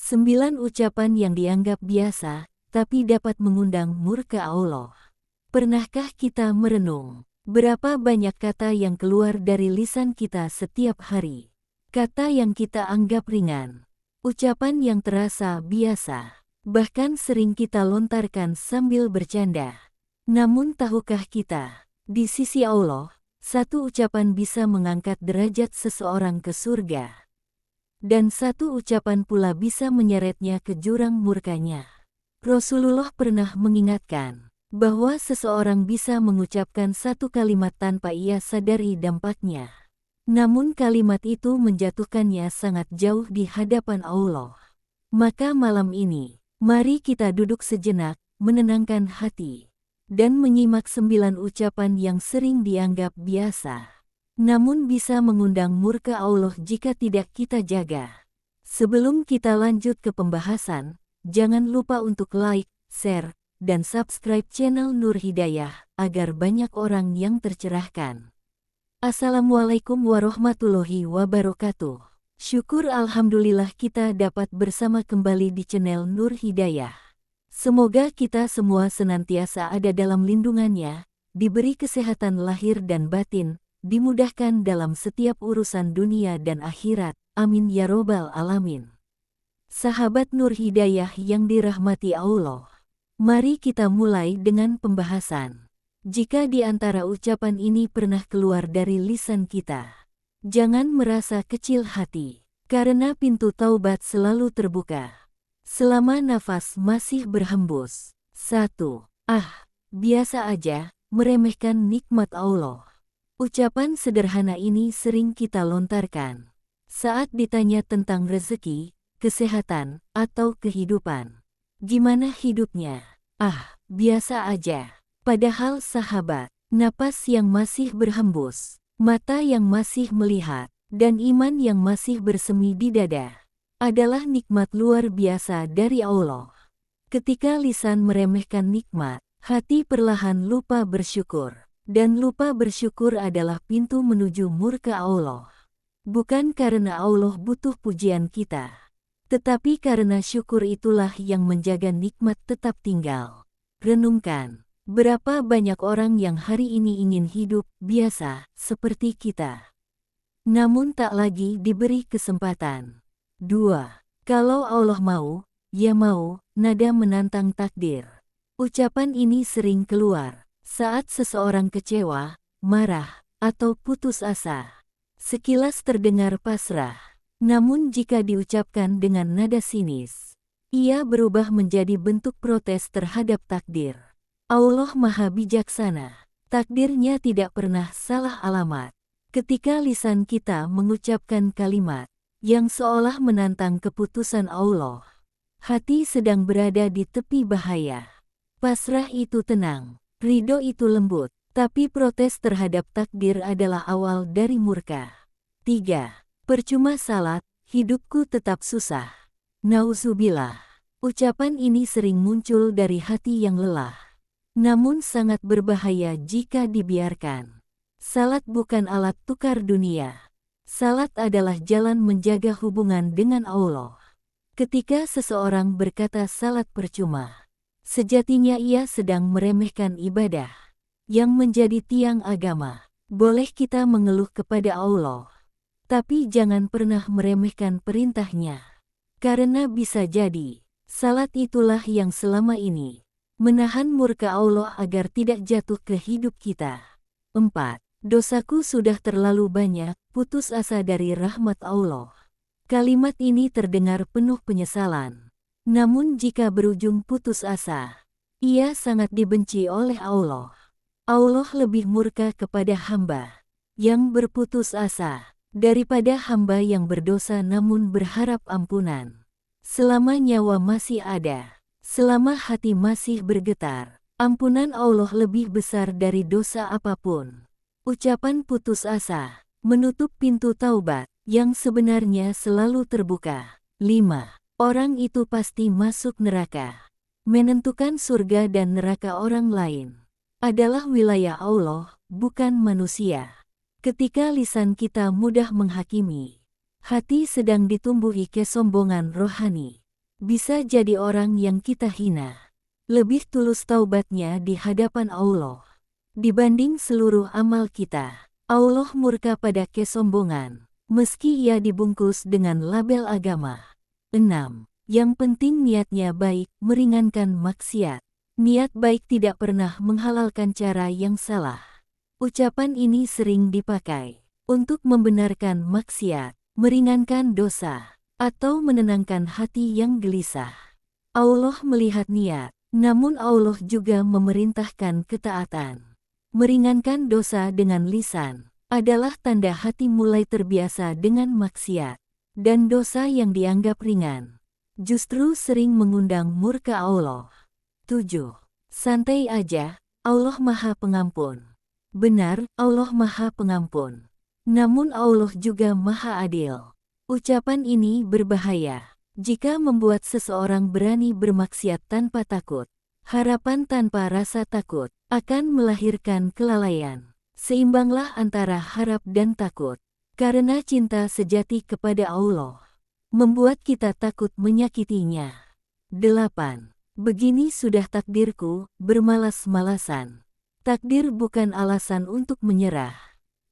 9 ucapan yang dianggap biasa, tapi dapat mengundang murka Allah. Pernahkah kita merenung, berapa banyak kata yang keluar dari lisan kita setiap hari? Kata yang kita anggap ringan, ucapan yang terasa biasa, bahkan sering kita lontarkan sambil bercanda. Namun tahukah kita, di sisi Allah, satu ucapan bisa mengangkat derajat seseorang ke surga. Dan satu ucapan pula bisa menyeretnya ke jurang murkanya. Rasulullah pernah mengingatkan bahwa seseorang bisa mengucapkan satu kalimat tanpa ia sadari dampaknya. Namun kalimat itu menjatuhkannya sangat jauh di hadapan Allah. Maka malam ini, mari kita duduk sejenak, menenangkan hati, dan menyimak 9 ucapan yang sering dianggap biasa, namun bisa mengundang murka Allah jika tidak kita jaga. Sebelum kita lanjut ke pembahasan, jangan lupa untuk like, share, dan subscribe channel Nur Hidayah, agar banyak orang yang tercerahkan. Assalamualaikum warahmatullahi wabarakatuh. Syukur alhamdulillah kita dapat bersama kembali di channel Nur Hidayah. Semoga kita semua senantiasa ada dalam lindungannya, diberi kesehatan lahir dan batin, dimudahkan dalam setiap urusan dunia dan akhirat. Amin ya robbal alamin. Sahabat Nur Hidayah yang dirahmati Allah, mari kita mulai dengan pembahasan. Jika di antara ucapan ini pernah keluar dari lisan kita, jangan merasa kecil hati, karena pintu taubat selalu terbuka selama nafas masih berhembus. 1. Biasa aja, meremehkan nikmat Allah. Ucapan sederhana ini sering kita lontarkan saat ditanya tentang rezeki, kesehatan, atau kehidupan. Gimana hidupnya? Biasa aja. Padahal sahabat, napas yang masih berhembus, mata yang masih melihat, dan iman yang masih bersemi di dada adalah nikmat luar biasa dari Allah. Ketika lisan meremehkan nikmat, hati perlahan lupa bersyukur. Dan lupa bersyukur adalah pintu menuju murka Allah. Bukan karena Allah butuh pujian kita, tetapi karena syukur itulah yang menjaga nikmat tetap tinggal. Renungkan, berapa banyak orang yang hari ini ingin hidup biasa seperti kita, namun tak lagi diberi kesempatan. 2. Kalau Allah mau, ya mau, nada menantang takdir. Ucapan ini sering keluar saat seseorang kecewa, marah, atau putus asa. Sekilas terdengar pasrah, namun jika diucapkan dengan nada sinis, ia berubah menjadi bentuk protes terhadap takdir. Allah Maha Bijaksana, takdirnya tidak pernah salah alamat. Ketika lisan kita mengucapkan kalimat yang seolah menantang keputusan Allah, hati sedang berada di tepi bahaya. Pasrah itu tenang. Ridho itu lembut, tapi protes terhadap takdir adalah awal dari murka. 3. Percuma salat, hidupku tetap susah. Nauzubillah. Ucapan ini sering muncul dari hati yang lelah, namun sangat berbahaya jika dibiarkan. Salat bukan alat tukar dunia. Salat adalah jalan menjaga hubungan dengan Allah. Ketika seseorang berkata salat percuma, sejatinya ia sedang meremehkan ibadah yang menjadi tiang agama. Boleh kita mengeluh kepada Allah, tapi jangan pernah meremehkan perintahnya. Karena bisa jadi, salat itulah yang selama ini menahan murka Allah agar tidak jatuh ke hidup kita. 4. Dosaku sudah terlalu banyak, putus asa dari rahmat Allah. Kalimat ini terdengar penuh penyesalan. Namun jika berujung putus asa, ia sangat dibenci oleh Allah. Allah lebih murka kepada hamba yang berputus asa daripada hamba yang berdosa namun berharap ampunan. Selama nyawa masih ada, selama hati masih bergetar, ampunan Allah lebih besar dari dosa apapun. Ucapan putus asa menutup pintu taubat yang sebenarnya selalu terbuka. 5. Orang itu pasti masuk neraka. Menentukan surga dan neraka orang lain adalah wilayah Allah, bukan manusia. Ketika lisan kita mudah menghakimi, hati sedang ditumbuhi kesombongan rohani. bisa jadi orang yang kita hina. Lebih tulus taubatnya di hadapan Allah dibanding seluruh amal kita. Allah murka pada kesombongan, meski ia dibungkus dengan label agama. 6. Yang penting niatnya baik, meringankan maksiat. Niat baik tidak pernah menghalalkan cara yang salah. Ucapan ini sering dipakai untuk membenarkan maksiat, meringankan dosa, atau menenangkan hati yang gelisah. Allah melihat niat, namun Allah juga memerintahkan ketaatan. Meringankan dosa dengan lisan adalah tanda hati mulai terbiasa dengan maksiat, dan dosa yang dianggap ringan justru sering mengundang murka Allah. 7. Santai aja, Allah Maha Pengampun. Benar, Allah Maha Pengampun. Namun Allah juga Maha Adil. Ucapan ini berbahaya jika membuat seseorang berani bermaksiat tanpa takut. Harapan tanpa rasa takut akan melahirkan kelalaian. Seimbanglah antara harap dan takut, karena cinta sejati kepada Allah membuat kita takut menyakitinya. 8. Begini sudah takdirku, bermalas-malasan. Takdir bukan alasan untuk menyerah,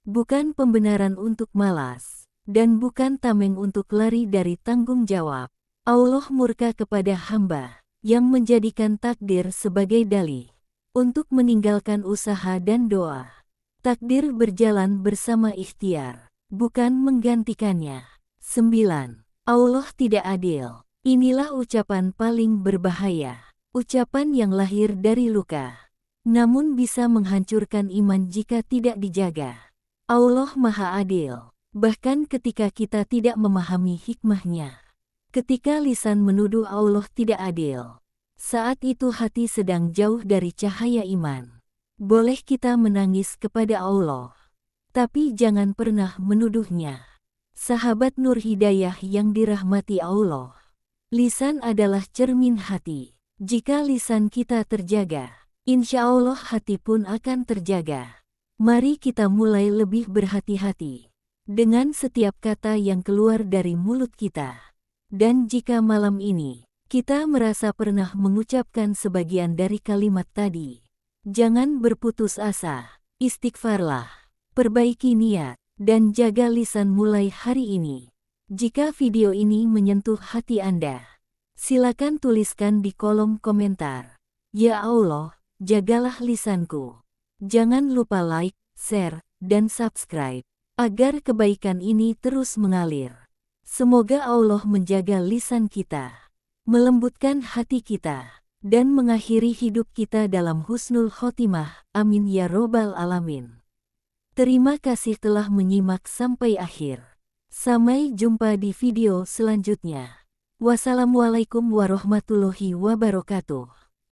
bukan pembenaran untuk malas, dan bukan tameng untuk lari dari tanggung jawab. Allah murka kepada hamba yang menjadikan takdir sebagai dalih untuk meninggalkan usaha dan doa. Takdir berjalan bersama ikhtiar, bukan menggantikannya. 9. Allah tidak adil. Inilah ucapan paling berbahaya. Ucapan yang lahir dari luka, namun bisa menghancurkan iman jika tidak dijaga. Allah Maha Adil, bahkan ketika kita tidak memahami hikmahnya. Ketika lisan menuduh Allah tidak adil, saat itu hati sedang jauh dari cahaya iman. Boleh kita menangis kepada Allah, tapi jangan pernah menuduhnya. Sahabat Nur Hidayah yang dirahmati Allah, lisan adalah cermin hati. Jika lisan kita terjaga, insya Allah hati pun akan terjaga. Mari kita mulai lebih berhati-hati dengan setiap kata yang keluar dari mulut kita. Dan jika malam ini kita merasa pernah mengucapkan sebagian dari kalimat tadi, jangan berputus asa, istighfarlah, perbaiki niat, dan jaga lisan mulai hari ini. Jika video ini menyentuh hati Anda, silakan tuliskan di kolom komentar. Ya Allah, jagalah lisanku. Jangan lupa like, share, dan subscribe, agar kebaikan ini terus mengalir. Semoga Allah menjaga lisan kita, melembutkan hati kita, dan mengakhiri hidup kita dalam husnul khotimah. Amin ya robbal alamin. Terima kasih telah menyimak sampai akhir. Sampai jumpa di video selanjutnya. Wassalamualaikum warahmatullahi wabarakatuh.